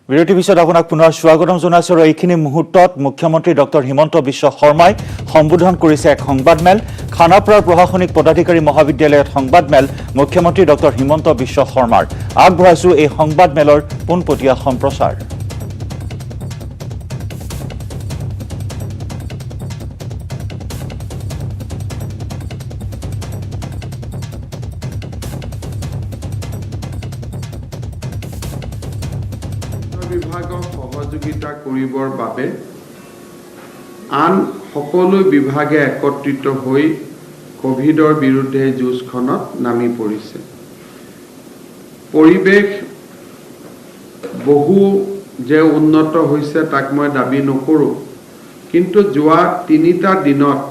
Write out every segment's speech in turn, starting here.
বিৰতি পিছত আপোনাক পুনৰ স্বাগতম জনাইছো আৰু এইখিনি মুহূৰ্তত মুখ্যমন্ত্ৰী ডক্টৰ হিমন্ত বিশ্ব শৰ্মাই সম্বোধন কৰিছে এক সংবাদমেল খানাপাৰাৰ প্ৰশাসনিক পদাধিকাৰী মহাবিদ্যালয়ত সংবাদমেল মুখ্যমন্ত্ৰী ডক্টৰ হিমন্ত বিশ্ব শৰ্মাৰ আগবঢ়াইছো এই সংবাদমেলৰ পোনপটীয়া সম্প্ৰচাৰ বিভাগক সহযোগিতা কৰিবৰ বাবে আন সকলো বিভাগে একত্ৰিত হৈ কোভিডৰ বিৰুদ্ধে যুঁজখনত নামি পৰিছে পৰিৱেশ বহু যে উন্নত হৈছে তাক মই দাবী নকৰো কিন্তু যোৱা 3টা দিনত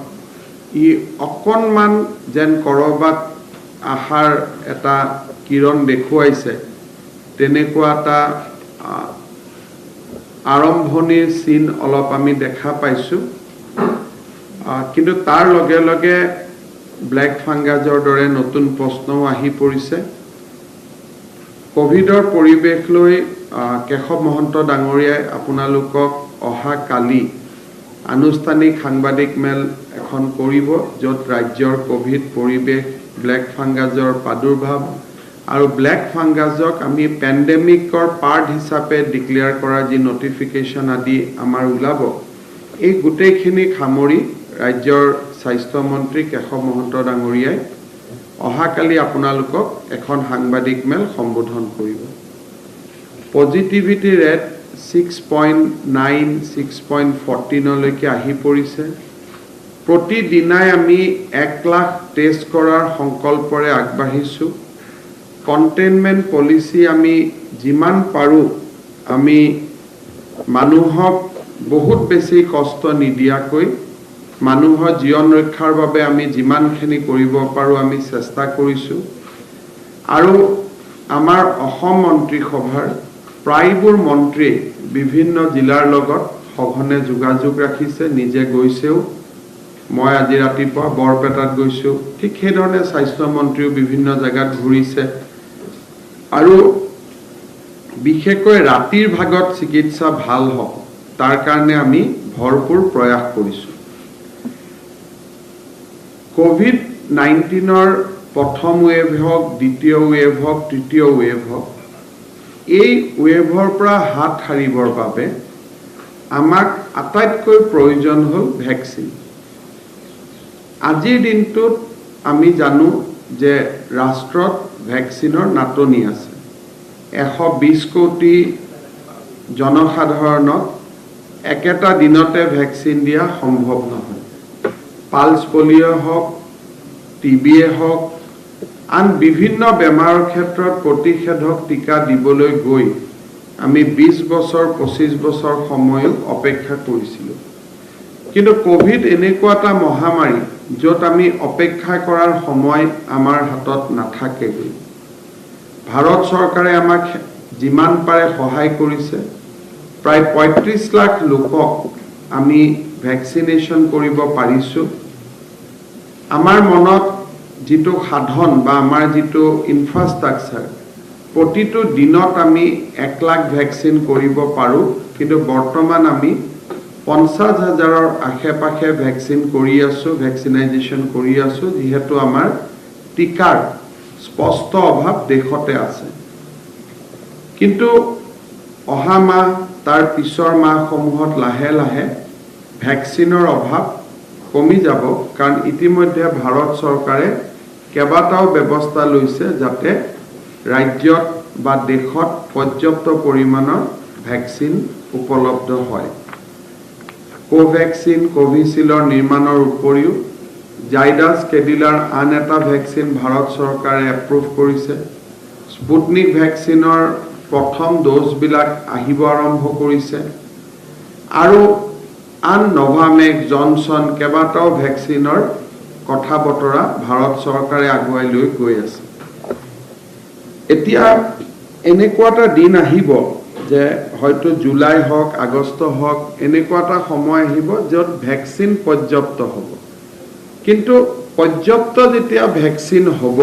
ই অকণমান যেন কৰবাত আহাৰ এটা কিৰণ দেখুৱাইছে তেনেকুৱা এটা আৰম্ভণিৰ চিন অলপ আমি দেখা পাইছো কিন্তু তাৰ লগে লগে ব্ল্যাক ফাংগাছৰ দৰে নতুন প্ৰশ্নও আহি পৰিছে কোভিডৰ পৰিৱেশ লৈ কেশৱ মহন্ত ডাঙৰীয়াই আপোনালোকক অহা কালি আনুষ্ঠানিক সাংবাদিক মেল এখন কৰিব য'ত ৰাজ্যৰ কোভিড পৰিৱেশ ব্ল্যাক ফাংগাছৰ প্ৰাদুৰ্ভাৱ আৰু ব্ল্যাক ফাংগাছক আমি পেণ্ডেমিকৰ পাৰ্ট হিচাপে ডিক্লেয়াৰ কৰা যি নটিফিকেশ্যন আদি আমাৰ ওলাব এই গোটেইখিনি সামৰি ৰাজ্যৰ স্বাস্থ্য মন্ত্ৰী কেশৱ মহন্ত ডাঙৰীয়াই অহাকালি আপোনালোকক এখন সাংবাদিক মেল সম্বোধন কৰিব পজিটিভিটি ৰেট 6.9 6.14 লৈকে আহি পৰিছে প্ৰতিদিনাই আমি 1 লাখ টেষ্ট কৰাৰ সংকল্পৰে আগবাঢ়িছো কন্টেইনমেন্ট পলিসি আমি যিমান পাৰো আমি মানুহক বহুত বেছি কষ্ট নিদিয়াকৈ মানুহৰ জীৱন ৰক্ষাৰ বাবে আমি যিমানখিনি কৰিব পাৰো আমি চেষ্টা কৰিছো আৰু আমাৰ অসম মন্ত্ৰী সভাৰ প্ৰায়বোৰ মন্ত্ৰী বিভিন্ন জিলাৰ লগত সঘনে যোগাযোগ ৰাখিছে নিজে গৈছেও মই আজি ৰাতিপুৱা বৰপেটাত গৈছো ঠিক সেইধৰণে স্বাস্থ্য মন্ত্ৰীও বিভিন্ন জায়গাত ঘূৰিছে আৰু বিশেষকৈ ৰাতিৰ ভাগত চিকিৎসা ভাল হওক তাৰ কাৰণে আমি ভৰপুৰ প্ৰয়াস কৰিছো কোভিড 19ৰ প্ৰথম ৱেভ হওক দ্বিতীয় ৱেভ হওক তৃতীয় ৱেভ হওক এই ৱেভৰ পৰা হাত সাৰিবৰ বাবে আমাক আটাইতকৈ প্ৰয়োজন হ'ল ভ্যাকচিন আজিৰ দিনটোত আমি জানো যে ৰাষ্ট্ৰত ভ্যাকচিনৰ নাটনি আছে 120 কোটি জনসাধাৰণক একেটা দিনতে ভ্যাকচিন দিয়া সম্ভৱ নহয় পালস পলিঅ হওক টিবিয়ে হওক আন বিভিন্ন বেমাৰৰ ক্ষেত্ৰত প্ৰতিষেধক টিকা দিবলৈ গৈ আমি 20 বছৰ 25 বছৰ সময় অপেক্ষা কৰিছিলো কিন্তু কোভিড এনেকুৱা এটা মহামাৰী য'ত আমি অপেক্ষা কৰাৰ সময় আমাৰ হাতত নাথাকে ভাৰত চৰকাৰে আমাক যিমান পাৰে সহায় কৰিছে প্ৰায় 35 লাখ লোকক আমি ভ্যাকচিনেশন কৰিব পাৰিছো আমাৰ মনত যেটো সাধন বা আমাৰ যেটো ইনফ্ৰাষ্ট্ৰাকচাৰ প্ৰতিটো দিনত আমি 1 লাখ ভ্যাকচিন কৰিব পাৰো কিন্তু বৰ্তমান আমি 50,000ৰ আশে-পাশে ভ্যাকচিন কৰি আছো ভ্যাকচিনাইজেশন কৰি আছো যেহেতু আমাৰ টিকাৰ স্পষ্ট অভাৱ দেশতে আছে কিন্তু অহা মাহ তাৰ পিছৰ মাহসমূহত লাহে লাহে ভ্যাকচিনৰ অভাৱ কমি যাব কাৰণ ইতিমধ্যে ভাৰত চৰকাৰে কেবাটাও ব্যৱস্থা লৈছে যাতে ৰাজ্যত বা দেশত পৰ্যাপ্ত পৰিমাণৰ ভ্যাকচিন উপলব্ধ হয় কোভ্যাক্সিন কোভিশিল্ডৰ নিৰ্মাণৰ উপৰিও জাইডাছ কেডিলাৰ আন এটা ভ্যাকচিন ভাৰত চৰকাৰে এপ্ৰুভ কৰিছে স্পুটনিক ভ্যাকচিনৰ প্ৰথম ড'জ বিলাক আহিব আৰম্ভ কৰিছে আৰু আন নভামেক জনসন কেবাটাও ভ্যাকচিনৰ কথা বতৰা ভাৰত চৰকাৰে আগুৱাই লৈ গৈ আছে এতিয়া এনেকুৱা এটা দিন আহিব যে হয়তো জুলাই হওক আগষ্ট হওক এনেকুৱা এটা সময় আহিব য'ত ভ্যাকচিন পৰ্যাপ্ত হ'ব কিন্তু পৰ্যাপ্ত যেতিয়া ভ্যাকচিন হ'ব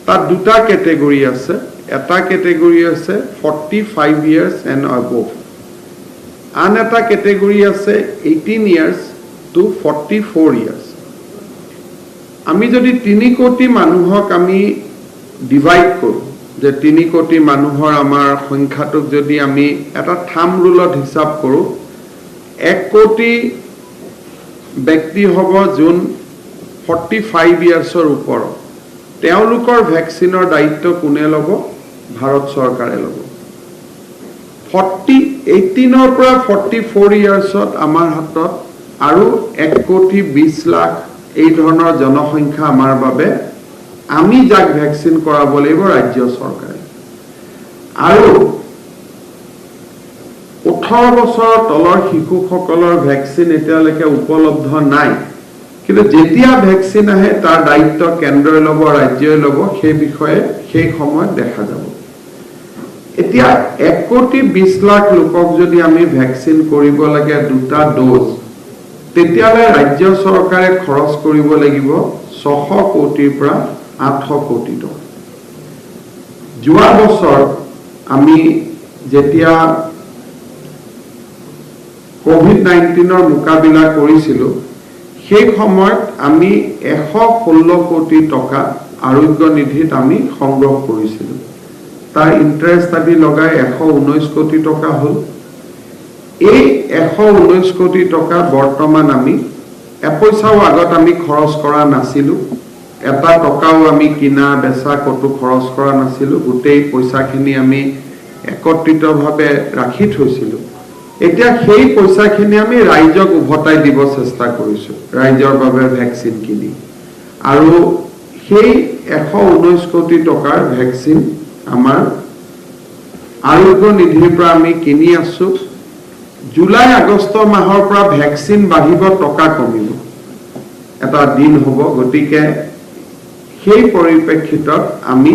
তাত দুটা ক্যাটেগৰি আছে এটা কেটেগৰী আছে 45 years and above, আন এটা কেটেগৰী আছে 18 years to 44 years. আমি যদি 3 কোটি মানুহক আমি ডিভাইড কৰোঁ, যে 3 কোটি মানুহৰ আমাৰ সংখ্যাটোক যদি আমি এটা থাম ৰুলত হিচাপ কৰোঁ, 1 কোটি ব্যক্তি হ'ব যোন 45 yearsৰ ওপৰত, তেওঁলোকৰ ভ্যাকচিনৰ দায়িত্ব কোনে ল'ব? ভাৰত চৰকাৰে ল'ব। 18ৰ পৰা 44 yearsত আমাৰ হাতত আৰু 1 কোটি 20 লাখ এই ধৰণৰ জনসংখ্যা আমাৰ বাবে, আমি যাক ভ্যাকচিন কৰাব লাগিব ৰাজ্য চৰকাৰে। আৰু 18 বছৰৰ তলৰ শিশুসকলৰ ভ্যাকচিন এতিয়ালৈকে উপলব্ধ নাই, কিন্তু যেতিয়া ভ্যাকচিন আহে তাৰ দায়িত্ব কেন্দ্ৰই ল'ব, ৰাজ্যই ল'ব, সেই বিষয়ে সেই সময়ত দেখা যাব। এতিয়া 1 কোটি 20 লাখ লোকক যদি আমি ভ্যাকচিন কৰিব লাগে 2টা ডোজ, তেতিয়ালে ৰাজ্য চৰকাৰে খৰচ কৰিব লাগিব 600 কোটিৰ পৰা 800 কোটি টকা। যোৱা বছৰ আমি যেতিয়া কোভিড-19ৰ মোকাবিলা কৰিছিলোঁ, সেই সময়ত আমি 116 কোটি টকা আৰোগ্য নিধিত আমি সংগ্ৰহ কৰিছিলোঁ। তাৰ ইন্টাৰেষ্ট আদি লগাই 119 কোটি টকা হ'ল। এই 119 কোটি টকা বৰ্তমান আমি এপইচাও আগত আমি খৰচ কৰা নাছিলোঁ, এটা টকাও আমি কিনা বেচা কতো খৰচ কৰা নাছিলোঁ, গোটেই পইচাখিনি আমি একত্ৰিতভাৱে ৰাখি থৈছিলোঁ। এতিয়া সেই পইচাখিনি আমি ৰাইজক উভতাই দিব চেষ্টা কৰিছোঁ, ৰাইজৰ বাবে ভ্যাকচিন কিনি। আৰু সেই 119 কোটি টকাৰ ভ্যাকচিন আমাৰ আৰোগ্য নিধিৰ পৰা আমি কিনি আছোঁ। জুলাই আগষ্ট মাহৰ পৰা ভ্যাকচিন বাঢ়িব, টকা কমিব, এটা দিন হ'ব। গতিকে সেই পৰিপ্ৰেক্ষিতত আমি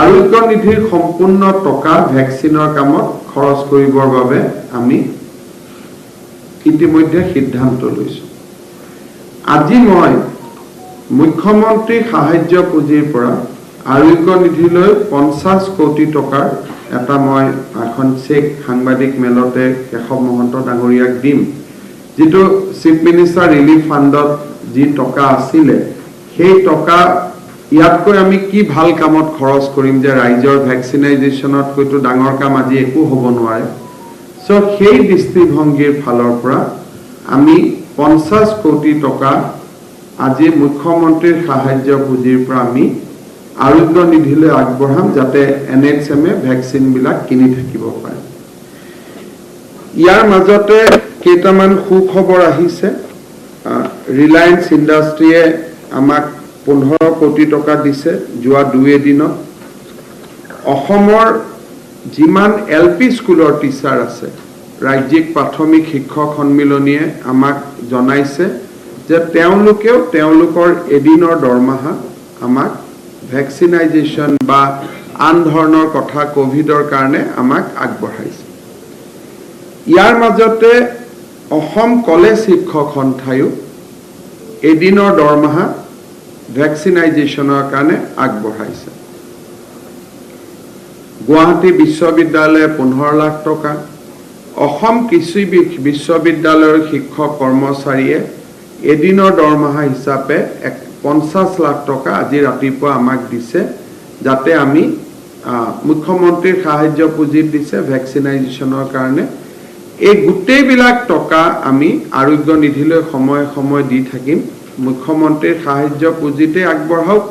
আৰোগ্য নিধিৰ সম্পূৰ্ণ টকা ভ্যাকচিনৰ কামত খৰচ কৰিবৰ বাবে আমি ইতিমধ্যে সিদ্ধান্ত লৈছোঁ। আজি মই মুখ্যমন্ত্ৰী সাহায্য পুঁজিৰ পৰা আৰোগ্য নিধিলৈ 50 কোটি টকাৰ এটা মই এখন চেক সাংবাদিক মেলতে কেশৱ মহন্ত ডাঙৰীয়াক দিম, যেটো চিফ মিনিষ্টাৰ ৰিলিফ ফাণ্ডত যি টকা আছিলে, সেই টকা ইয়াতকৈ আমি কি ভাল কামত খৰচ কৰিম, যে ৰাইজৰ ভ্যাকচিনাইজেশ্যনতকৈতো ডাঙৰ কাম আজি একো হ'ব নোৱাৰে। সো সেই দৃষ্টিভংগীৰ ফালৰ পৰা আমি 50 কোটি টকা আজি মুখ্যমন্ত্ৰীৰ সাহায্য পুঁজিৰ পৰা আমি আৰোগ্য নিধিলৈ আগবঢ়াম, যাতে NHM-এ ভ্যাকচিনবিলাক কিনি থাকিব পাৰে। ইয়াৰ মাজতে কেইটামান সুখবৰ আহিছে। ৰিলায়েন্স ইণ্ডাষ্ট্ৰীয়ে আমাক 15 কোটি টকা দিছে যোৱা 2 দিনত। অসমৰ যিমান LP স্কুলৰ টিচাৰ আছে, ৰাজ্যিক প্ৰাথমিক শিক্ষক সন্মিলনীয়ে আমাক জনাইছে যে তেওঁলোকেও তেওঁলোকৰ এদিনৰ দৰমহা আমাক ভ্যাকচিনাইজেশ্যন বা আন ধৰণৰ কথা কোভিডৰ কাৰণে আমাক আগবঢ়াইছে। ইয়াৰ মাজতে অসম কলেজ শিক্ষক সন্থায়ো এদিনৰ দৰমহা ভ্যাকচিনাইজেশ্যনৰ কাৰণে আগবঢ়াইছে। গুৱাহাটী বিশ্ববিদ্যালয়ে 15 লাখ টকা, অসম কৃষি বিশ্ববিদ্যালয়ৰ শিক্ষক কৰ্মচাৰীয়ে এদিনৰ দৰমহা হিচাপে 50 লাখ টকা আজি ৰাতিপুৱা আমাক দিছে, যাতে আমি মুখ্যমন্ত্ৰীৰ সাহায্য পুঁজিত দিছে ভ্যাকচিনাইজেশ্যনৰ কাৰণে। এই গোটেইবিলাক টকা আমি আৰোগ্য নিধিলৈ সময়ে সময়ে দি থাকিম। মুখ্যমন্ত্ৰীৰ সাহায্য পুঁজিতে আগবঢ়াওক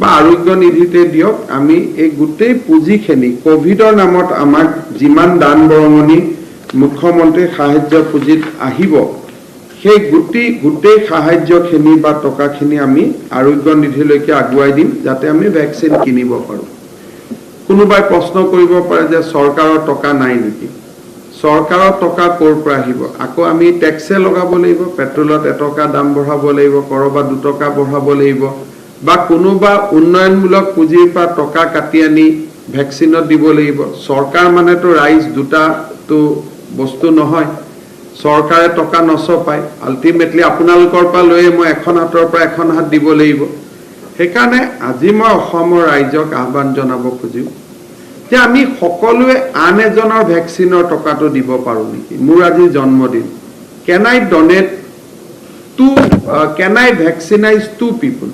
বা আৰোগ্য নিধিতে দিয়ক, আমি এই গোটেই পুঁজিখিনি কোভিডৰ নামত আমাক যিমান দান বৰঙণি মুখ্যমন্ত্ৰীৰ সাহায্য পুঁজিত আহিব, সেই গোটেই সাহায্যখিনি বা টকাখিনি আমি আৰোগ্য নিধিলৈকে আগুৱাই দিম, যাতে আমি ভ্যাকচিন কিনিব পাৰোঁ। কোনোবাই প্ৰশ্ন কৰিব পাৰে যে চৰকাৰৰ টকা নাই নেকি? চৰকাৰৰ টকা ক'ৰ পৰা আহিব? আকৌ আমি টেক্সে লগাব লাগিব, পেট্ৰলত 1 টকা দাম বঢ়াব লাগিব, কৰবাত 2 টকা বঢ়াব লাগিব, বা কোনোবা উন্নয়নমূলক পুঁজিৰ পৰা টকা কাটি আনি ভ্যাকচিনত দিব লাগিব। চৰকাৰ মানেতো ৰাইজ, দুটাটো বস্তু নহয়। চৰকাৰে টকা নচপায়, আল্টিমেটলি আপোনালোকৰ পৰা লৈয়ে মই এখন হাতৰ পৰা এখন হাত দিব লাগিব। সেইকাৰণে আজি মই অসমৰ ৰাইজক আহ্বান জনাব খুজিম যে আমি সকলোৱে আন এজনৰ ভেকচিনৰ টকাটো দিব পাৰোঁ নেকি মোৰ আজি জন্মদিন can I donate can I vaccinize 2 people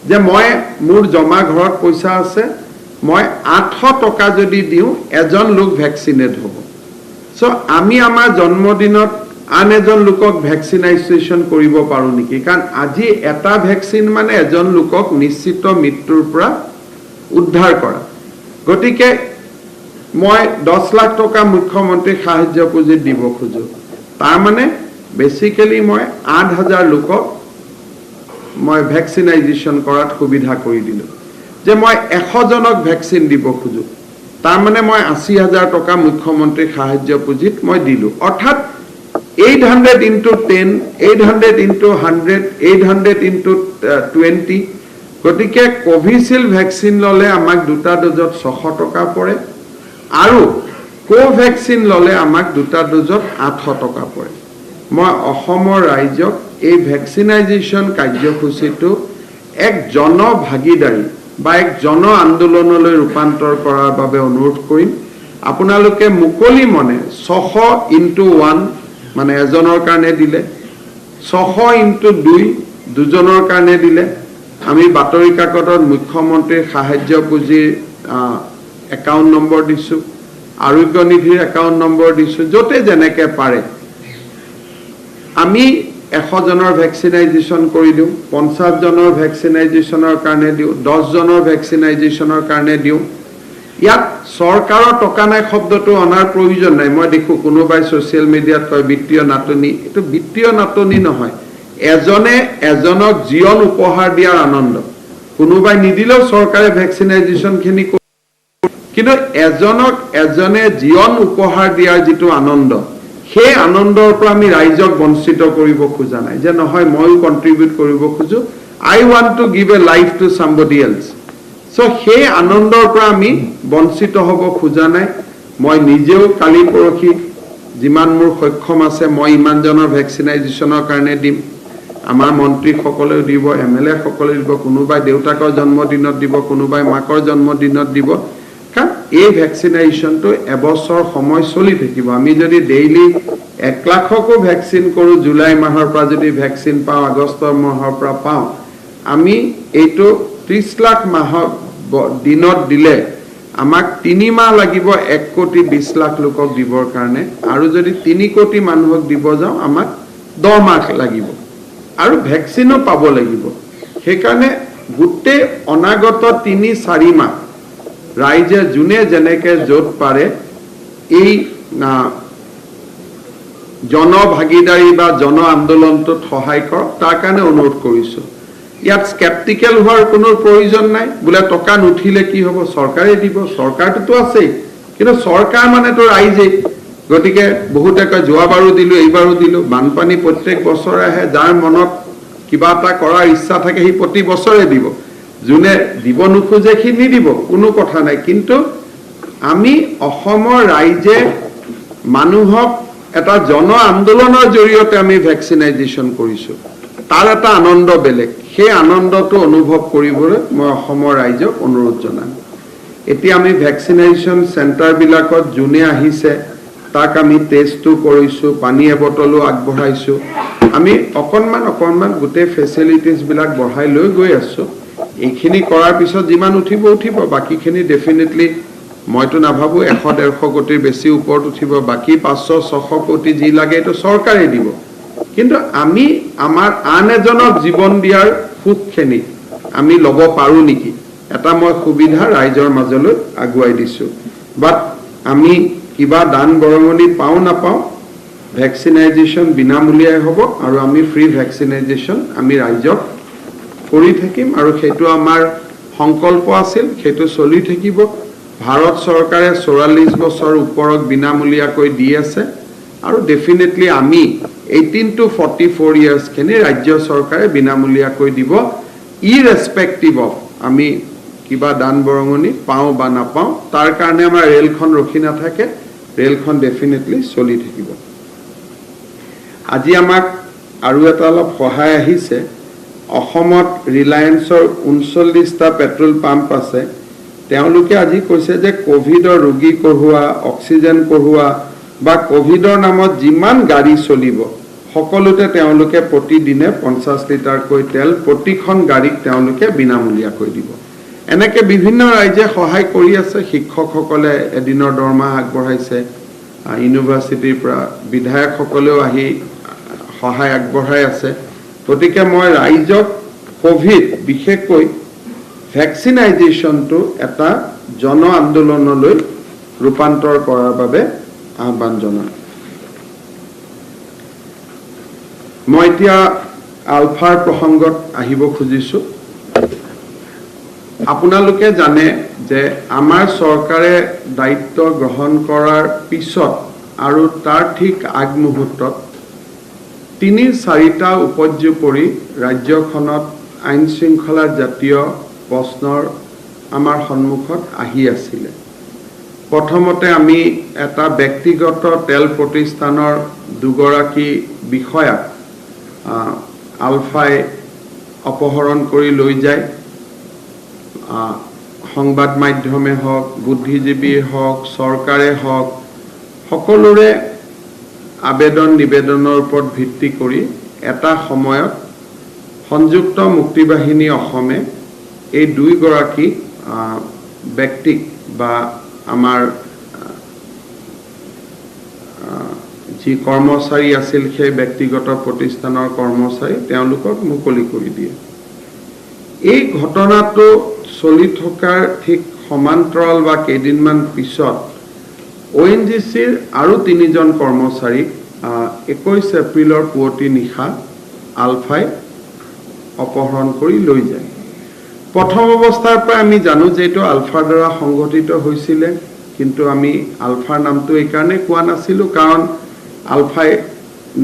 যে মই মোৰ জমা ঘৰত পইচা আছে মই 800 টকা যদি দিওঁ এজন লোক ভ্যাকসিনেট হ'ব সো আমি আমাৰ জন্মদিনত আন এজন লোকক ভ্যাকসিনাইজেশন কৰিব পাৰো নেকি কাৰণ আজি এটা ভ্যাকসিন মানে এজন লোকক নিশ্চিত মৃত্যুৰ পৰা উদ্ধাৰ কৰা গতিকে মই 10 লাখ টকা মুখ্যমন্ত্ৰী সাহায্য পুঁজিত দিব খুজো তাৰ মানে বেসিক্যালি মই 8000 লোকক মই ভ্যাকসিনাইজেশন কৰাত সুবিধা কৰি দিলো যে মই 100 জনক ভ্যাকসিন দিব খুজো তাৰ মানে মই 80000 টকা মুখ্যমন্ত্ৰী সাহায্য পুঁজিত মই দিলো অৰ্থাৎ 800 into 10 800 into 100 800 into 20 গতিকে কোভিশিল্ড ভ্যাকসিন ললে আমাক দুটা ডোজত 600 টকা পৰে আৰু কোভ্যাক্সিন ললে আমাক দুটা ডোজত 800 টকা পৰে মই অসমৰ ৰাইজক এই ভ্যাকসিনাইজেশন কাৰ্যসূচীটো এক জনভাগিদাৰী বা এক জন আন্দোলনলৈ ৰূপান্তৰ কৰাৰ বাবে অনুৰোধ কৰিম আপোনালোকে মুকলি মনে 600 into 1 মানে এজনৰ কাৰণে দিলে 600 into 2 দুজনৰ কাৰণে দিলে আমি বাতৰি কাকতত মুখ্যমন্ত্ৰীৰ সাহায্য পুঁজিৰ একাউণ্ট নম্বৰ দিছো আৰোগ্য নিধিৰ একাউণ্ট নম্বৰ দিছো যতে যেনেকে পাৰে আমি 100 জনৰ ভ্যাকসিনাইজেশন কৰি দিও 50 জনৰ ভ্যাকসিনাইজেশনৰ কাৰণে দিও 10 জনৰ ভ্যাকসিনাইজেশনৰ কাৰণে দিও ইয়াত সৰকাৰৰ টকা নাই শব্দটো অনাৰ প্ৰয়োজন নাই মই দেখো কোনোবাই সোশ্যাল মিডিয়াত কয় বিত্তীয় নাটনি এটো বিত্তীয় নাটনি নহয় এজনে এজনক জীবন উপহাৰ দিয়াৰ আনন্দ কোনোবাই নিদিলেও সৰকাৰে ভ্যাকসিনাইজেশন খিনি কিন্তু এজনক এজনে জীবন উপহাৰ দিয়াৰ যেটো আনন্দ সেই আনন্দৰ পৰা আমি ৰাইজক বঞ্চিত কৰিব খোজা নাই যে নহয় মইও কন্ট্ৰিবিউট কৰিব খুজো I want to give a life to somebody else so সেই আনন্দৰ পৰা আমি বঞ্চিত হ'ব খোজা নাই মই নিজেও কালি পৰখি যিমান মোৰ সক্ষম আছে মই ইমান জনৰ ভ্যাকসিনাইজেশনৰ কাৰণে দিম আমাৰ মন্ত্ৰী সকলেও দিব এমএলএ সকলে দিব কোনোবাই দেউতাকৰ জন্মদিনত দিব কোনোবাই মাকৰ জন্মদিনত দিব কাৰণ এই ভ্যাকসিনেশনটো এবছৰ সময় চলি থাকিব আমি যদি ডেইলি 1 লাখকো ভ্যাকসিন কৰো জুলাই মাহৰ পৰা যদি ভ্যাকসিন পাও আগষ্ট মাহৰ পৰা পাও আমি এইটো 30 লাখ মাহ দিনত দিলে আমাক 3 মাহ লাগিব 1 কোটি 20 লাখ লোকক দিবৰ কাৰণে আৰু যদি 3 কোটি মানুহক দিব যাও আমাক 10 মাহ লাগিব আৰু ভ্যাকসিনো পাব লাগিব সেইকাৰণে গুটে অনাগত 3-4 মাহ ৰাইজে জুনে যেনেকে যত পাৰে এই জনভাগিদাৰী বা জন আন্দোলনটোত সহায় কৰক তাৰ কাৰণে অনুৰোধ কৰিছো ইয়াত স্কেপটিকেল হোৱাৰ কোনো প্ৰয়োজন নাই বুলে টকা নুঠিলে কি হ'ব সৰকাৰে দিব সৰকাৰটো আছে কিন্তু সৰকাৰ মানে তো ৰাইজে গতিকে বহুতে কয় যোৱাবাৰো দিলো এইবাৰো দিলো বানপানী প্ৰত্যেক বছৰে আহে যাৰ মনত কিবা এটা কৰাৰ ইচ্ছা থাকে হি প্ৰতি বছৰে দিব জুনে দিব নুখোজে কি নিদিব কোনো কথা নাই কিন্তু আমি অসমৰ ৰাইজে মানুহক এটা জন আন্দোলনৰ জৰিয়তে আমি ভ্যাকসিনাইজেশন কৰিছো তাৰ এটা আনন্দ বেলেগ সেই আনন্দটো অনুভৱ কৰিবলৈ মই অসমৰ ৰাইজক অনুৰোধ জনাম এতিয়া আমি ভ্যাকসিনেশন সেন্টাৰ বিলাকত জুনে আহিছে তাক আমি টেষ্টটো কৰিছো পানী বটলো আগবঢ়াইছো আমি অকনমান গুটে ফেসিলিটিজ বিলাক বঢ়াই লৈ গৈ আছো এইখিনি কৰাৰ পিছত যিমান উঠিব বাকিখিনি ডেফিনেটলি মইতো নাভাবো 100-150 কোটিৰ বেছি ওপৰত উঠিব বাকি 500-600 কোটি যি লাগে এটো সৰকাৰে দিব কিন্তু আমি আমাৰ আন এজনক জীৱন দিয়াৰ সুখখিনি আমি লব পাৰো নেকি এটা মই সুবিধা ৰাইজৰ মাজলৈ আগুৱাই দিছো বাট আমি কিবা দান বৰঙনি পাও না পাও ভ্যাকসিনাইজেশন বিনামূলীয়াই হ'ব আৰু আমি ফ্ৰী ভ্যাকসিনাইজেশন আমি ৰাইজক কৰি থাকিম আৰু সেইটো আমাৰ সংকল্প আছিল সেইটো চলি থাকিব ভাৰত চৰকাৰে 44 বছৰ ওপৰত বিনামূলীয়াকৈ দি আছে আৰু ডেফিনেটলি আমি 18 to 44 ইয়াৰ্স খিনি ৰাজ্য চৰকাৰে বিনামূলীয়াকৈ দিব ইৰেসপেক্টিভ অফ আমি কিবা দান বৰঙনি পাও বা না পাও তাৰ কাৰণে আমাৰ ৰেলখন ৰখি না থাকে ৰেলখন ডেফিনেটলি চলি থাকিব আজি আমাক আৰু এটা অলপ সহায় আহিছে অসমত ৰিলায়েন্সৰ 39টা পেট্ৰল পাম্প আছে তেওঁলোকে আজি কৈছে যে কোভিডৰ ৰোগী কঢ়োৱা অক্সিজেন কঢ়োৱা বা কোভিডৰ নামত যিমান গাড়ী চলিব সকলোতে তেওঁলোকে প্ৰতিদিনে 50 লিটাৰকৈ তেল প্ৰতিখন গাড়ীক তেওঁলোকে বিনামূলীয়াকৈ দিব এনেকে বিভিন্ন ৰাজ্যে সহায় কৰি আছে শিক্ষকসকলে এদিনৰ দৰমহা আগবঢ়াইছে ইউনিভাৰ্চিটিৰ পৰা বিধায়কসকলেও আহি সহায় আগবঢ়াই আছে গতিকে মই ৰাইজক কোভিড বিশেষকৈ ভ্যাকচিনাইজেশনটো এটা জন আন্দোলনলৈ ৰূপান্তৰ কৰাৰ বাবে আহ্বান জনাওঁ মই এতিয়া আলফাৰ প্ৰসংগত আহিব খুজিছো আপোনালোকে জানে যে আমাৰ চৰকাৰে দায়িত্ব গ্ৰহণ কৰাৰ পিছত আৰু তাৰ ঠিক আগমুহূৰ্তত 3-4টা উপৰ্যুপৰি ৰাজ্যখনত আইন শৃংখলাৰ জাতীয় প্ৰশ্নৰ আমাৰ সন্মুখত আহি আছিল প্ৰথমতে আমি এটা ব্যক্তিগত তেল প্ৰতিষ্ঠানৰ দুগৰাকী বিষয়াক আলফাই অপহৰণ কৰি লৈ যায় সংবাদ মাধ্যমে হওক বুদ্ধিজীৱী হওক চৰকাৰে হওক সকলোৰে আবেদন নিবেদনৰ ওপৰত ভিত্তি কৰি এটা সময়ত সংযুক্ত মুক্তিবাহিনী অসমে এই দুইগৰাকী ব্যক্তিক বা আমাৰ যি কৰ্মচাৰী আছিল সেই ব্যক্তিগত প্ৰতিষ্ঠানৰ কৰ্মচাৰী তেওঁলোকক মুকলি কৰি দিয়ে এই ঘটনাটো চলি থকাৰ ঠিক সমান্তৰাল বা কেইদিনমান পিছত ONGCৰ আৰু 3জন কৰ্মচাৰীক 21 এপ্ৰিলৰ পুৱতি নিশা আলফাই অপহৰণ কৰি লৈ যায় প্ৰথম অৱস্থাৰ পৰা আমি জানো যে এইটো আলফাৰ দ্বাৰা সংঘটিত হৈছিল কিন্তু আমি আলফাৰ নামটো এই কাৰণে কোৱা নাছিলো কাৰণ আলফাই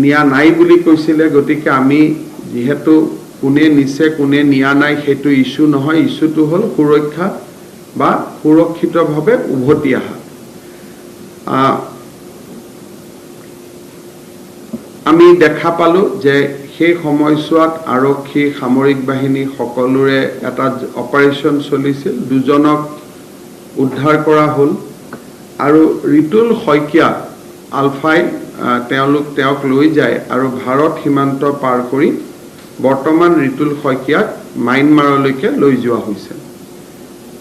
নিয়া নাই বুলি কৈছিলে গতিকে আমি যেহেতু কোনে নিছে কোনে নিয়া নাই সেইটো ইস্যু নহয় ইস্যুটো হল সুৰক্ষা বা সুৰক্ষিতভাৱে উভতি আহা আমি দেখা পালো যে সেই সময়ছোৱাত আৰক্ষী সামৰিক বাহিনী সকলোৰে এটা অপাৰেশন চলিছিল দুজনক উদ্ধাৰ কৰা হল আৰু ৰিতুল শইকীয়া আলফাই তেওঁক লৈ যায় আৰু ভাৰত সীমান্ত পাৰ কৰি বৰ্তমান ৰিতুল শইকীয়াক মাইনমাৰলৈকে লৈ যোৱা হৈছে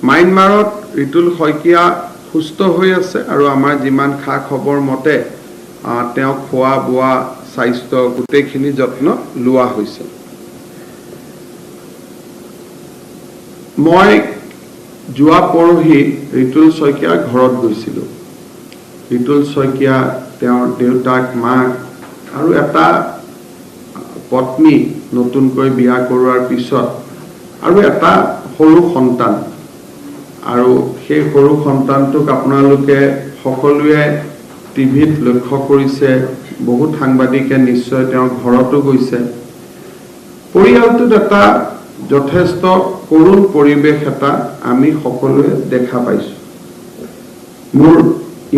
মাইনমাৰত ৰিতুল শইকীয়া সুস্থ হৈ আছে আৰু আমাৰ যিমান খা খবৰ মতে তেওঁ খোৱা বোৱা স্বাস্থ্য গোটেইখিনি যত্ন লোৱা হৈছে মই যোৱা পৰহি ৰিতুল শইকীয়াৰ ঘৰত গৈছিলো ৰিতুল শইকীয়া তেওঁৰ দেউতাক মাক আৰু এটা পত্নী নতুনকৈ বিয়া কৰোৱাৰ পিছত আৰু এটা সৰু সন্তান আৰু সেই সৰু সন্তানটোক আপোনালোকে সকলোৱে টিভিত লক্ষ্য কৰিছে বহুত সাংবাদিকে নিশ্চয় তেওঁৰ ঘৰতো গৈছে পৰিয়ালটোত এটা যথেষ্ট কৰুণ পৰিবেশ এটা আমি সকলোৱে দেখা পাইছো মোৰ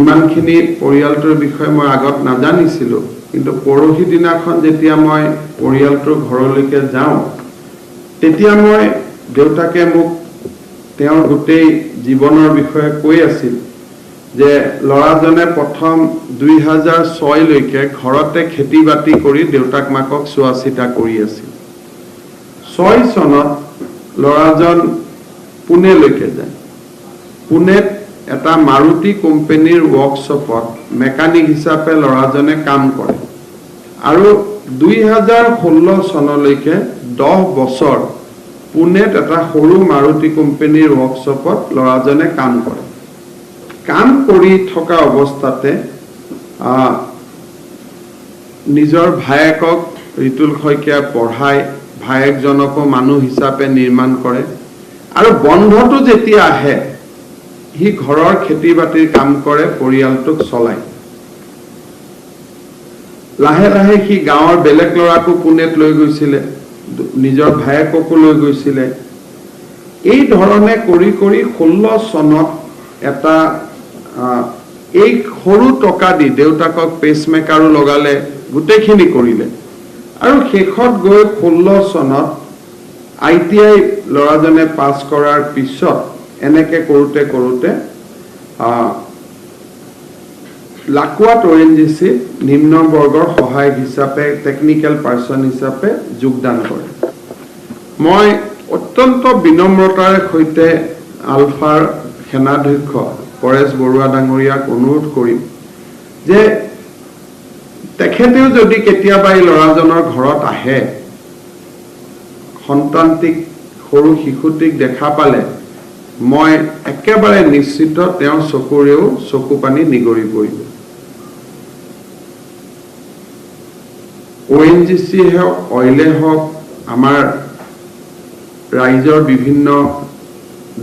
ইমানখিনি পৰিয়ালটোৰ বিষয়ে মই আগত নাজানিছিলো কিন্তু পৰহি দিনাখন যেতিয়া মই পৰিয়ালটোৰ ঘৰলৈকে যাওঁ তেতিয়া মই দেউতাকে মোক তেওঁৰ গোটেই জীৱনৰ বিষয়ে কৈ আছিল যে লৰাজনে প্ৰথম 2006 লৈকে ঘৰতে খেতি বাতি কৰি দেউতাক মাকক চোৱাচিতা কৰি আছিল 6 চনত লৰাজন পুনেলৈকে যায় পুনেত এটা মাৰুতি কোম্পানীৰ ওয়াৰ্কশপত মেকানিক হিচাপে লৰাজনে কাম কৰে আৰু 2016 চনলৈকে 10 বছৰ পুনেত এটা সৰু মাৰুতি কোম্পানীৰ ওয়াৰ্কশপত লৰাজনে কাম কৰে কাম কৰি থকা অৱস্থাতে নিজৰ ভায়েকক ৰিতুল শইকীয়া পঢ়াই ভায়েকজনকো মানুহ হিচাপে নিৰ্মাণ কৰে আৰু বন্ধটো যেতিয়া আহে হি ঘৰৰ খেতি বাতিৰ কাম কৰে পৰিয়ালটোক চলাই লাহে লাহে হি গাঁৱৰ বেলেগ লৰাকো পুনেত লৈ গৈছিলে নিজৰ ভায়েককো লৈ গৈছিলে এই ধৰণে কৰি কৰি 16 চনত এটা এই সৰু টকা দি দেউতাকক পেচমেকাৰো লগালে গোটেইখিনি কৰিলে আৰু শেষত গৈ 16 চনত ITI ল'ৰাজনে পাছ কৰাৰ পিছত এনেকে কৰোঁতে লাকুৱাত ONGC নিম্ন বৰ্গৰ সহায়ক হিচাপে টেকনিক্যাল পাৰ্সন হিচাপে যোগদান কৰে মই অত্যন্ত বিনম্ৰতাৰে সৈতে আলফাৰ সেনাধ্যক্ষ পৰেশ বৰুৱা ডাঙৰীয়াক অনুৰোধ কৰিম যে তেখেতেও যদি কেতিয়াবা এই ল'ৰাজনৰ ঘৰত আহে সন্তান্তিক সৰু শিশুটিক দেখা পালে মই একেবাৰে নিশ্চিত তেওঁৰ চকুৰেও চকু পানী নিগৰি পৰিব ONGC হওক অইলে হওক আমাৰ ৰাইজৰ বিভিন্ন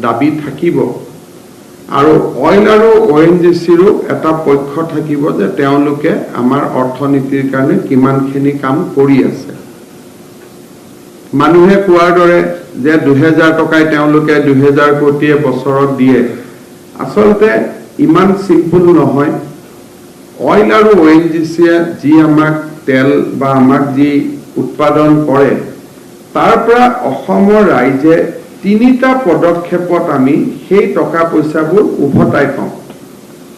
দাবী থাকিব আৰু অইল আৰু ONGCৰো এটা পক্ষ থাকিব যে তেওঁলোকে আমাৰ অৰ্থনীতিৰ কাৰণে কিমানখিনি কাম কৰি আছে মানুহে কোৱাৰ দৰে যে 2000 টকাই তেওঁলোকে 2000 কোটি বছৰত দিয়ে আসলতে ইমান সিম্পল নহয় অইল আৰু ONGC যি আমাক তেল বা আমাক যি উৎপাদন কৰে তাৰ পৰা অসমৰ ৰাইজে তিনিটা পদক্ষেপত আমি সেই টকা পইচাবোৰ উভতাই পাওঁ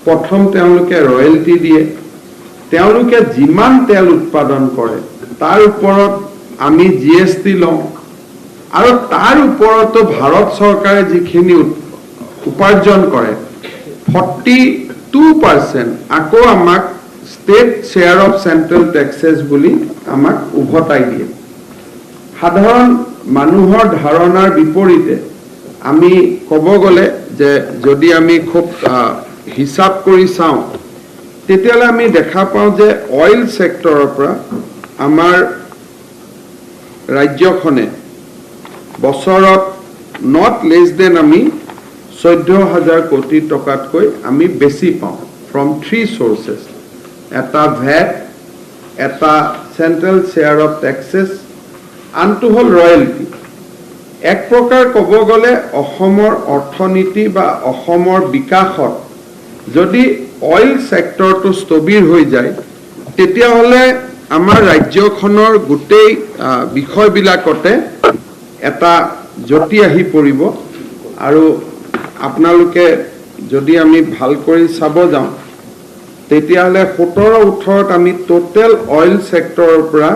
প্ৰথম তেওঁলোকে ৰয়েলটি দিয়ে তেওঁলোকে যিমান তেল উৎপাদন কৰে তাৰ ওপৰত আমি GST লওঁ আৰু তাৰ ওপৰতো ভাৰত চৰকাৰে যিখিনি উপাৰ্জন কৰে 42% আকৌ আমাক state share of central taxes বুলি আমাক উভতাই দিয়ে সাধাৰণ মানুহৰ ধাৰণাৰ বিপৰীতে আমি ক'ব গ'লে যে যদি আমি খুব হিসাব কৰি চাওঁ তেতিয়ালে আমি দেখা পাওঁ যে অইল সেক্টৰৰ পৰা আমাৰ ৰাজ্যখনে বছৰত not less than আমি 14000 কোটি টকাতকৈ আমি বেছি পাওঁ from 3 sources এটা VAT এটা সেন্ট্ৰেল শ্বেয়াৰ অফ ট্যাক্সেস আনটো হল ৰয়েলটি এক প্ৰকাৰ ক'ব গ'লে অসমৰ অৰ্থনীতি বা অসমৰ বিকাশত যদি অইল সেক্টৰটো স্থবিৰ হৈ যায় তেতিয়া হলে আমাৰ ৰাজ্যখনৰ গোটেই বিষয়বিলাকতে এটা জটি আহি পৰিব আৰু আপোনালোকে যদি আমি ভাল কৰি চাব যাওঁ তেতিয়াহলে 17-18ত আমি টোটাল অইল সেক্টৰৰ পৰা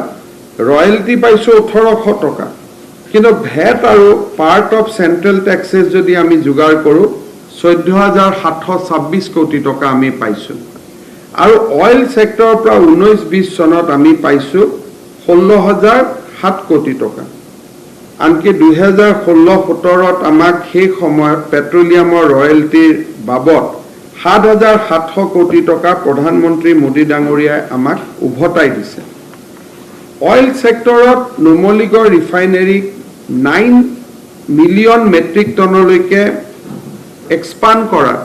ৰয়েলটি পাইছো 1800 টকা কিন্তু ভেট আৰু পাৰ্ট অফ সেন্ট্ৰেল ট্যাক্সেস যদি আমি যোগাৰ কৰো 14726 কোটি টকা আমি পাইছো আৰু অইল সেক্টৰৰ পৰা 19-20 চনত আমি পাইছো 16007 কোটি টকা আনকি 2016-17ত আমাক সেই সময়ত পেট্ৰলিয়ামৰ ৰয়েলটিৰ বাবদ 7700 কোটি টকা প্ৰধানমন্ত্ৰী মোদী ডাঙৰীয়াই আমাক উভতাই দিছে অইল সেক্টৰত নুমলীগড় ৰিফাইনাৰী 9 মিলিয়ন মেট্ৰিক টনলৈকে এক্সপান্ড কৰা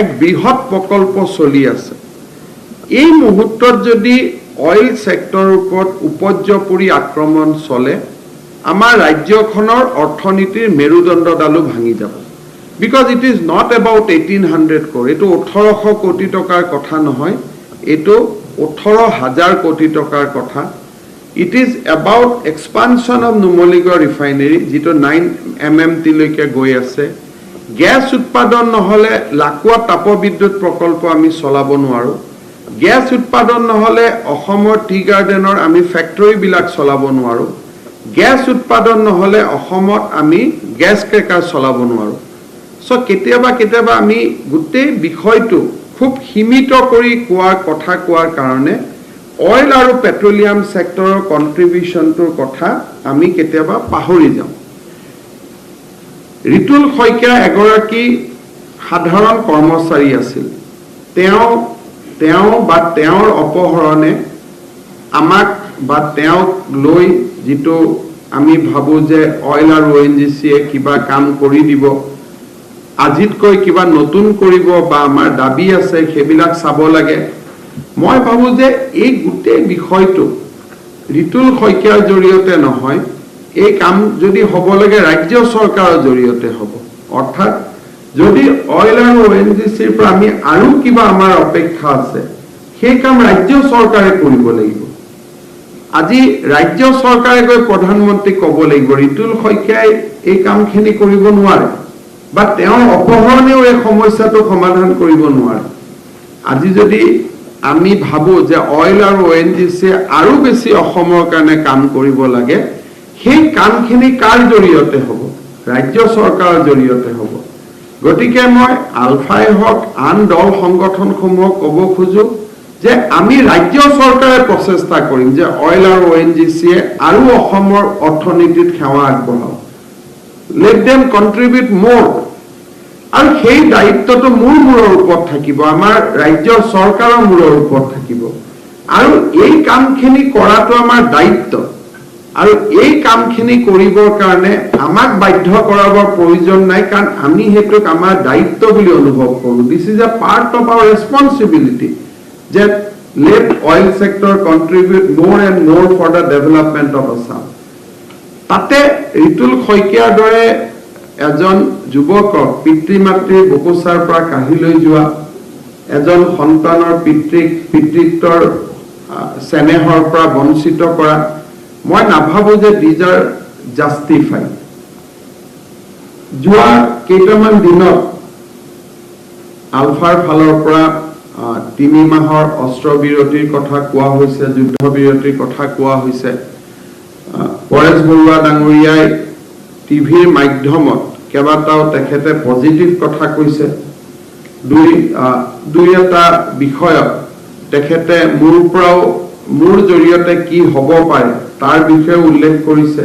এক বৃহৎ প্ৰকল্প চলি আছে এই মুহূৰ্তত যদি অইল সেক্টৰৰ ওপৰত উপৰ্যপৰি আক্ৰমণ চলে আমাৰ ৰাজ্যখনৰ অৰ্থনীতিৰ মেৰুদণ্ডডালো ভাঙি যাব because it is not about 1800 crore এটো 1800 কোটি টকাৰ কথা নহয় এটো 18000 কোটি টকাৰ কথা it is about expansion of Numaligarh refinery যেটো 9 MMT লৈকে গৈ আছে গ্যাস উৎপাদন নহলে লাকুৱা তাপবিদ্যুৎ প্ৰকল্প আমি চলাব নোৱাৰো গ্যাস উৎপাদন নহলে অসমৰ টি গাৰ্ডেনৰ আমি ফ্যাক্টৰী বিলাক চলাব নোৱাৰো গ্যাস উৎপাদন নহলে অসমত আমি গ্যাস ক্ৰেকাৰ চলাব নোৱাৰো সো কেতিয়াবা আমি গোটেই বিষয়টো খুব সীমিত কৰি কথা কোৱাৰ কাৰণে অইল আৰু পেট্ৰলিয়াম সেক্টৰৰ কন্ট্ৰিবিউশনটোৰ কথা আমি কেতিয়াবা পাহৰি যাওঁ ৰিতুল শইকীয়া এগৰাকী সাধাৰণ কৰ্মচাৰী আছিল তেওঁৰ অপহৰণে আমাক বা তেওঁক লৈ যেটো আমি ভাবো যে অইল আৰু ONGC কিবা কাম কৰি দিব আজিতকৈ কিবা নতুন কৰিব বা আমাৰ দাবী আছে হেবিলাক চাব লাগে মই ভাবো যে এই গোটেই বিষয়টো ৰিতুল শইকীয়াৰ জৰিয়তে নহয় এই কাম যদি হ'ব লাগে ৰাজ্য চৰকাৰৰ জৰিয়তে হ'ব অৰ্থাৎ যদি অইল আৰু ONGCৰ পৰা আমি আৰু কিবা আমাৰ অপেক্ষা আছে সেই কাম ৰাজ্য চৰকাৰে কৰিব লাগিব আজি ৰাজ্য চৰকাৰে গৈ প্ৰধানমন্ত্ৰীক ক'ব লাগিব ৰিতুল শইকীয়াই এই কামখিনি কৰিব নোৱাৰে বা তেওঁৰ অপহৰণেও এই সমস্যাটো সমাধান কৰিব নোৱাৰে আজি যদি আমি ভাবো যে অইল আৰু ONGC আৰু বেছি অসমৰ কাৰণে কাম কৰিব লাগে সেই কামখিনি কাৰ জৰিয়তে হ'ব ৰাজ্য চৰকাৰৰ জৰিয়তে হ'ব গতিকে মই আলফাই হক আন দল সংগঠনসমূহক ক'ব খোজো যে আমি ৰাজ্য চৰকাৰে প্ৰচেষ্টা কৰিম যে অইল আৰু ONGC আৰু অসমৰ অৰ্থনীতিত সেৱা আগবঢ়াওক let them contribute more আৰু সেই দায়িত্বটো মূৰৰ ওপৰত থাকিব আমাৰ ৰাজ্য চৰকাৰৰ মূৰৰ ওপৰত থাকিব আৰু এই কামখিনি কৰাটো আমাৰ দায়িত্ব আৰু এই কামখিনি কৰিবৰ কাৰণে আমাক বাধ্য কৰাবৰ প্ৰয়োজন নাই কাৰণ আমি হেতুক আমাৰ দায়িত্ব বুলি অনুভৱ কৰোঁ this is a part of our responsibility that let oil sector contribute more and more for the development of Assam তাতে ৰিতুল শইকীয়াৰ দৰে এজন যুৱকক পিতৃ মাতৃৰ বুকুচাৰ পৰা কাঢ়ি লৈ যোৱা এজন সন্তানৰ পিতৃত্বৰ স্নেহৰ পৰা বঞ্চিত কৰা মই নাভাবো যে these are justified যোৱা কেইটামান দিনত আলফাৰ ফালৰ পৰা 3 মাহৰ অস্ত্ৰ বিৰতিৰ কথা কোৱা হৈছে যুদ্ধ বিৰতিৰ কথা কোৱা হৈছে পৰেশ বৰুৱা ডাঙৰীয়াই টিভিৰ মাধ্যমত কেবাটাও তেখেতে পজিটিভ কথা কৈছে দুই এটা বিষয়ত তেখেতে মোৰ জৰিয়তে কি হ'ব পাৰে তাৰ বিষয়ে উল্লেখ কৰিছে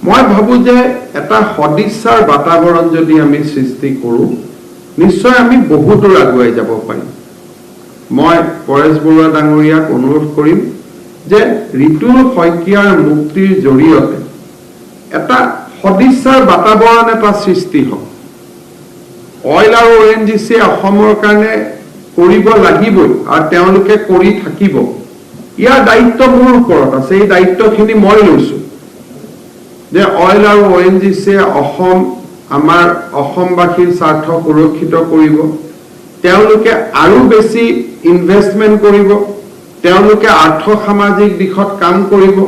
মই ভাবো যে এটা সদিচ্ছাৰ বাতাবৰণ যদি আমি সৃষ্টি কৰো নিশ্চয় আমি বহুত দূৰ আগুৱাই যাব পাৰিম মই পৰেশ বৰুৱা ডাঙৰীয়াক অনুৰোধ কৰিম যে ৰিতুল শইকীয়াৰ মুক্তিৰ জৰিয়তে এটা সদিচ্ছাৰ বাতাবৰণ এটা সৃষ্টি হ'ব অইল আৰু ONGC অসমৰ কাৰণে কৰিব লাগিবই আৰু তেওঁলোকে কৰি থাকিব ইয়াৰ দায়িত্ব মোৰ ওপৰত আছে এই দায়িত্বখিনি মই লৈছো যে অইল আৰু ONGC অসম আমাৰ অসমবাসীৰ স্বাৰ্থ সুৰক্ষিত কৰিব তেওঁলোকে আৰু বেছি ইনভেষ্টমেন্ট কৰিব তেওঁলোকে আৰ্থ সামাজিক দিশত কাম কৰিব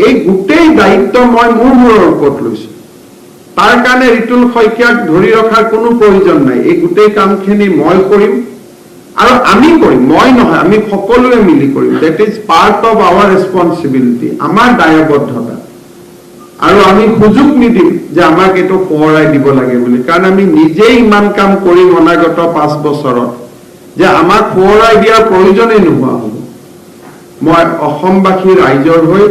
এই গোটেই দায়িত্ব মই মোৰ ওপৰত লৈছো তাৰ কাৰণে ৰিতুল শইকীয়াক ধৰি ৰখাৰ কোনো প্ৰয়োজন নাই এই গোটেই কামখিনি মই কৰিম আৰু আমি কৰিম মই নহয় আমি সকলোৱে মিলি কৰিম that is part of our responsibility আমাৰ দায়বদ্ধতা আৰু আমি সুযোগ নিদিম যে আমাক এটো পৰাই দিব লাগে বুলি কাৰণ আমি নিজেই ইমান কাম কৰি অনাগত 5 বছৰত যে আমাক পৰাই দিয়াৰ প্ৰয়োজনেই নোহোৱা হ'ব মই অসমবাসী ৰাইজৰ হৈ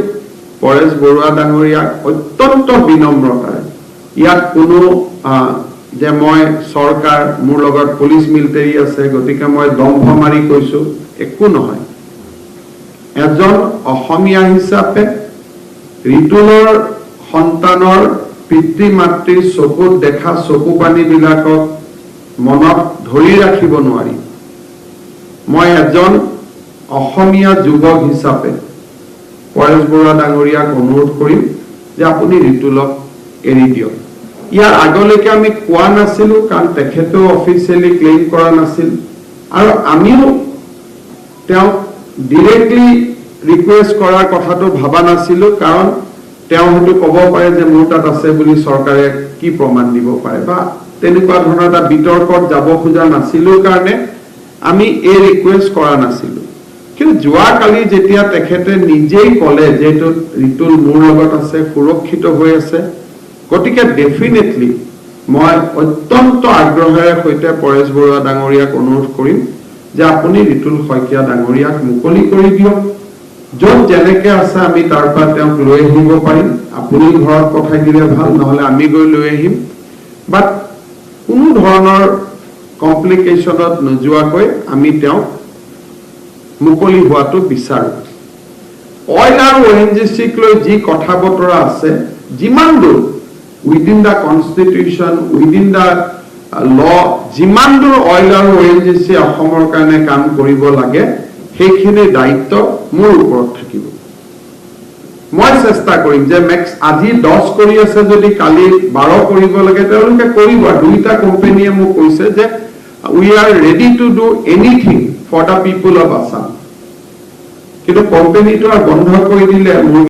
পৰেশ বৰুৱা ডাঙৰীয়াক অত্যন্ত বিনম্ৰতাৰে ইয়াত কোনো যে মই চৰকাৰ মোৰ লগত পুলিচ মিলিটাৰী আছে গতিকে মই দম্ভ মাৰি কৈছো একো নহয় এজন অসমীয়া হিচাপে ৰিতুলৰ সন্তানৰ পিতৃ মাতৃৰ চকুত দেখা চকু পানী বিলাকক মনত ধৰি ৰাখিব নোৱাৰি মই এজন অসমীয়া যুৱক হিচাপে পৰেশ বৰুৱা ডাঙৰীয়াক অনুৰোধ কৰিম যে আপুনি ৰিতুলক এৰি দিয়ক ইয়াৰ আগলৈকে আমি কোৱা নাছিলো কাৰণ তেখেতেও অফিচিয়েলি ক্লেইম কৰা নাছিল আৰু আমিও তেওঁ ডিৰেক্টলি ৰিকুৱেষ্ট কৰাৰ কথাটো ভাবা নাছিলো কাৰণ তেওঁ হয়তো ক'ব পাৰে যে মোৰ তাত আছে বুলি চৰকাৰে কি প্ৰমাণ দিব পাৰে বা তেনেকুৱা ধৰণৰ এটা বিতৰ্কত যাব খোজা নাছিলো কাৰণে আমি এই ৰিকুৱেষ্ট কৰা নাছিলো কিন্তু যোৱাকালি যেতিয়া তেখেতে নিজেই ক'লে যে ৰিতুল মোৰ লগত আছে সুৰক্ষিত হৈ আছে গতিকে ডেফিনেটলি মই অত্যন্ত আগ্ৰহেৰে সৈতে পৰেশ বৰুৱা ডাঙৰীয়াক অনুৰোধ কৰিম যে আপুনি ৰিতুল শইকীয়া ডাঙৰীয়াক মুকলি কৰি দিয়ক য'ত যেনেকে আছে আমি তাৰ পৰা তেওঁক লৈ আহিব পাৰিম আপুনি ঘৰত পঠাই দিলে ভাল নহলে আমি গৈ লৈ আহিম বাট কোনো ধৰণৰ কমপ্লিকেশ্যনত নোযোৱাকৈ আমি তেওঁক মুকলি হোৱাটো বিচাৰো অইল আৰু ONGC-ক লৈ যি কথা বতৰা আছে যিমান দূৰ within the constitution within the law যিমান দূৰ অইল আৰু ONGC অসমৰ কাৰণে কাম কৰিব লাগে সেইখিনি দায়িত্ব মোৰ ওপৰত থাকিব মই চেষ্টা কৰিম যে মেক্স আজি 10 কৰি আছে যদি কালি 12 কৰিব লাগে তেওঁলোকে কৰিব দুইটা কোম্পানীয়ে মোক কৈছে যে we are ready to do anything for the people of Assam কিন্তু কোম্পানীটো আৰু বন্ধ কৰি দিলে